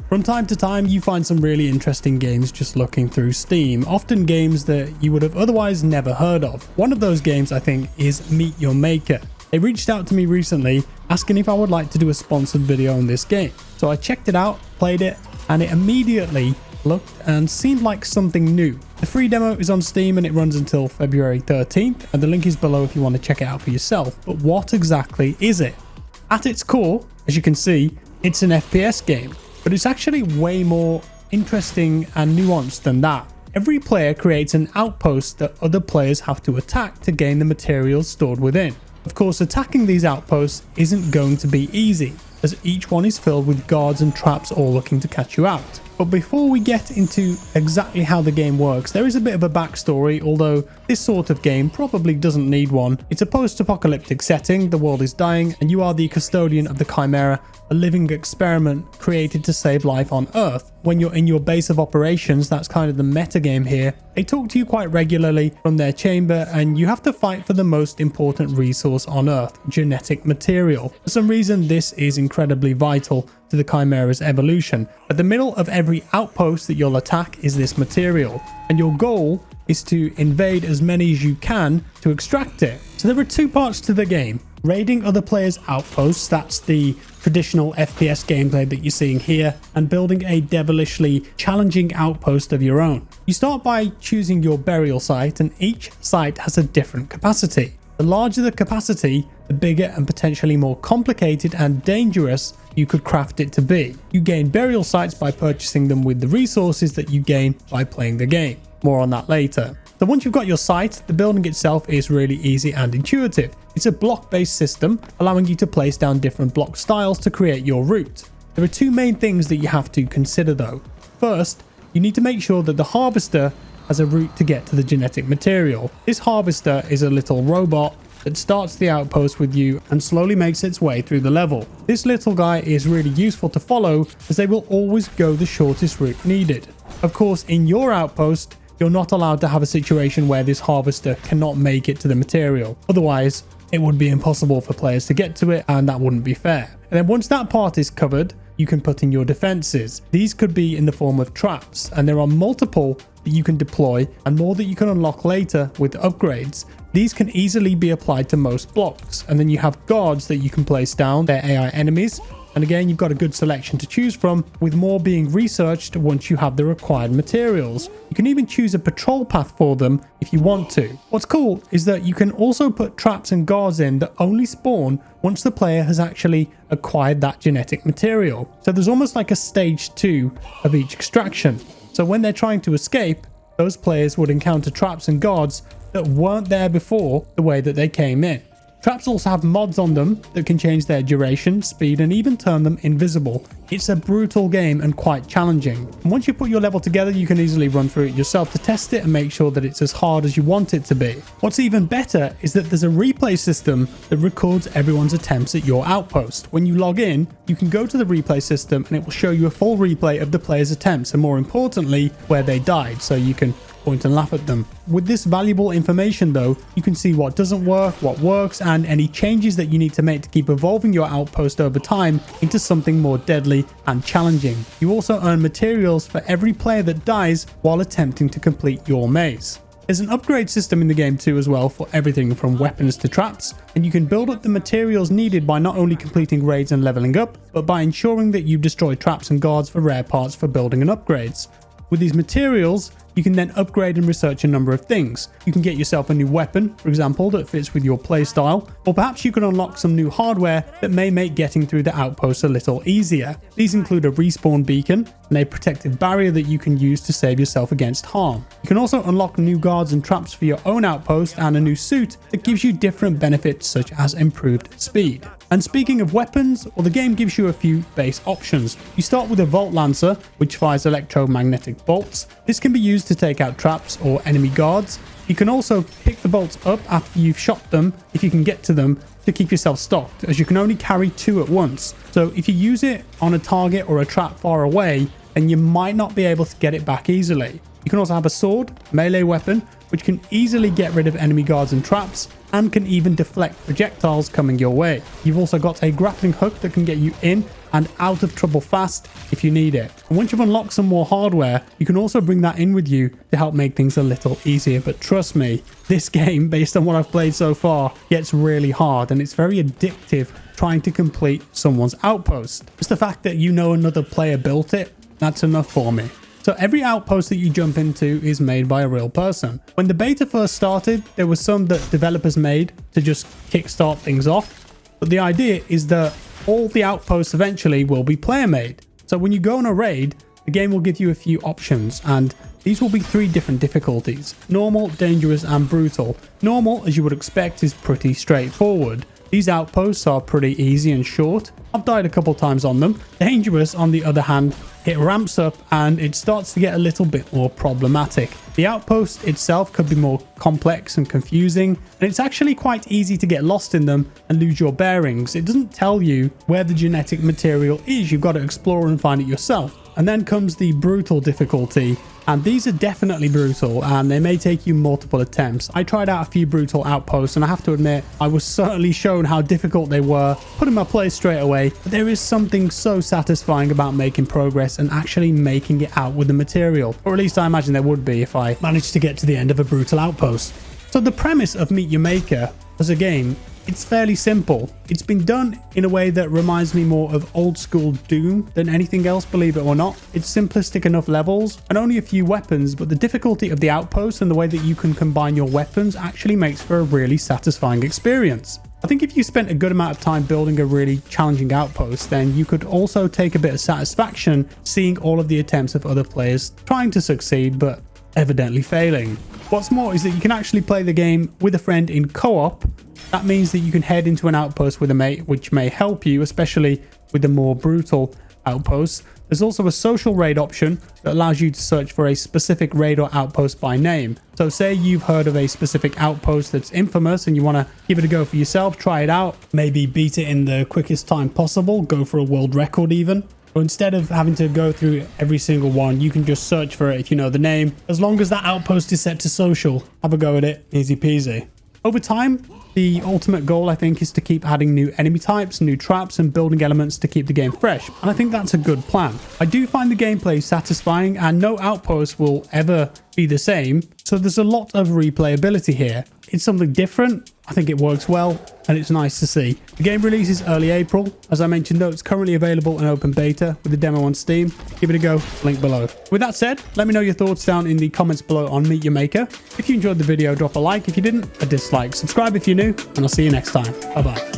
From time to time, you find some really interesting games just looking through Steam, often games that you would have otherwise never heard of. One of those games, I think, is Meet Your Maker. They reached out to me recently asking if I would like to do a sponsored video on this game. So I checked it out, played it, and it immediately looked and seemed like something new. The free demo is on Steam and it runs until February 13th, and the link is below if you want to check it out for yourself. But what exactly is it? At its core, as you can see, it's an FPS game. But it's actually way more interesting and nuanced than that. Every player creates an outpost that other players have to attack to gain the materials stored within. Of course, attacking these outposts isn't going to be easy, as each one is filled with guards and traps all looking to catch you out. But before we get into exactly how the game works, there is a bit of a backstory, although this sort of game probably doesn't need one. It's a post-apocalyptic setting, the world is dying, and you are the custodian of the Chimera, a living experiment created to save life on Earth. When you're in your base of operations, that's kind of the meta game here, they talk to you quite regularly from their chamber, and you have to fight for the most important resource on Earth, genetic material. For some reason, this is incredibly vital to the Chimera's evolution. At the middle of every outpost that you'll attack is this material, and your goal is to invade as many as you can to extract it. So there are two parts to the game. Raiding other players' outposts, that's the traditional FPS gameplay that you're seeing here, and building a devilishly challenging outpost of your own. You start by choosing your burial site, and each site has a different capacity. The larger the capacity, the bigger and potentially more complicated and dangerous you could craft it to be. You gain burial sites by purchasing them with the resources that you gain by playing the game. More on that later. So once you've got your site, the building itself is really easy and intuitive. It's a block-based system, allowing you to place down different block styles to create your route. There are two main things that you have to consider though. First, you need to make sure that the harvester has a route to get to the genetic material. This harvester is a little robot that starts the outpost with you and slowly makes its way through the level. This little guy is really useful to follow, as they will always go the shortest route needed. Of course, in your outpost, you're not allowed to have a situation where this harvester cannot make it to the material. Otherwise, it would be impossible for players to get to it, and that wouldn't be fair. And then once that part is covered, you can put in your defenses. These could be in the form of traps, and there are multiple that you can deploy and more that you can unlock later with upgrades. These can easily be applied to most blocks, and then you have guards that you can place down. They're AI enemies, and again, you've got a good selection to choose from, with more being researched once you have the required materials. You can even choose a patrol path for them if you want to. What's cool is that you can also put traps and guards in that only spawn once the player has actually acquired that genetic material. So there's almost like a stage 2 of each extraction. So when they're trying to escape, those players would encounter traps and guards that weren't there before the way that they came in. Traps also have mods on them that can change their duration, speed, and even turn them invisible. It's a brutal game and quite challenging. And once you put your level together, you can easily run through it yourself to test it and make sure that it's as hard as you want it to be. What's even better is that there's a replay system that records everyone's attempts at your outpost. When you log in, you can go to the replay system and it will show you a full replay of the player's attempts, and more importantly, where they died, so you can point and laugh at them. With this valuable information though, you can see what doesn't work, what works, and any changes that you need to make to keep evolving your outpost over time into something more deadly and challenging. You also earn materials for every player that dies while attempting to complete your maze. There's an upgrade system in the game too as well, for everything from weapons to traps, and you can build up the materials needed by not only completing raids and leveling up, but by ensuring that you destroy traps and guards for rare parts for building and upgrades. With these materials, you can then upgrade and research a number of things. You can get yourself a new weapon, for example, that fits with your playstyle, or perhaps you can unlock some new hardware that may make getting through the outpost a little easier. These include a respawn beacon and a protective barrier that you can use to save yourself against harm. You can also unlock new guards and traps for your own outpost and a new suit that gives you different benefits such as improved speed. And speaking of weapons, well, the game gives you a few base options. You start with a Volt Lancer, which fires electromagnetic bolts. This can be used to take out traps or enemy guards. You can also pick the bolts up after you've shot them, if you can get to them, to keep yourself stocked, as you can only carry 2 at once. So if you use it on a target or a trap far away, then you might not be able to get it back easily. You can also have a sword, melee weapon, which can easily get rid of enemy guards and traps, and can even deflect projectiles coming your way. You've also got a grappling hook that can get you in and out of trouble fast if you need it. And once you've unlocked some more hardware, you can also bring that in with you to help make things a little easier. But trust me, this game, based on what I've played so far, gets really hard, and it's very addictive trying to complete someone's outpost. Just the fact that you know another player built it, that's enough for me. So every outpost that you jump into is made by a real person. When the beta first started, there were some that developers made to just kickstart things off. But the idea is that all the outposts eventually will be player made. So when you go on a raid, the game will give you a few options, and these will be 3 different difficulties: normal, dangerous, and brutal. Normal, as you would expect, is pretty straightforward. These outposts are pretty easy and short. I've died a couple times on them. Dangerous, on the other hand, it ramps up and it starts to get a little bit more problematic. The outpost itself could be more complex and confusing, and it's actually quite easy to get lost in them and lose your bearings. It doesn't tell you where the genetic material is. You've got to explore and find it yourself. And then comes the brutal difficulty, and these are definitely brutal, and they may take you multiple attempts. I tried out a few brutal outposts, and I have to admit, I was certainly shown how difficult they were, put in my place straight away. But there is something so satisfying about making progress and actually making it out with the material, or at least I imagine there would be if I managed to get to the end of a brutal outpost. So the premise of Meet Your Maker as a game, it's fairly simple. It's been done in a way that reminds me more of old school Doom than anything else, believe it or not. It's simplistic enough levels and only a few weapons, but the difficulty of the outposts and the way that you can combine your weapons actually makes for a really satisfying experience. I think if you spent a good amount of time building a really challenging outpost, then you could also take a bit of satisfaction seeing all of the attempts of other players trying to succeed but evidently failing. What's more is that you can actually play the game with a friend in co-op. That means that you can head into an outpost with a mate, which may help you, especially with the more brutal outposts. There's also a social raid option that allows you to search for a specific raid or outpost by name. So say you've heard of a specific outpost that's infamous and you want to give it a go for yourself, try it out, maybe beat it in the quickest time possible, go for a world record even. But instead of having to go through every single one, you can just search for it if you know the name. As long as that outpost is set to social, have a go at it, easy peasy. Over time, the ultimate goal, I think, is to keep adding new enemy types, new traps, and building elements to keep the game fresh. And I think that's a good plan. I do find the gameplay satisfying, and no outpost will ever be the same. So there's a lot of replayability here. It's something different. I think it works well, and it's nice to see. The game releases early April. As I mentioned, though, it's currently available in open beta with the demo on Steam. Give it a go, link below. With that said, let me know your thoughts down in the comments below on Meet Your Maker. If you enjoyed the video, drop a like. If you didn't, a dislike. Subscribe if you're new, and I'll see you next time. Bye-bye.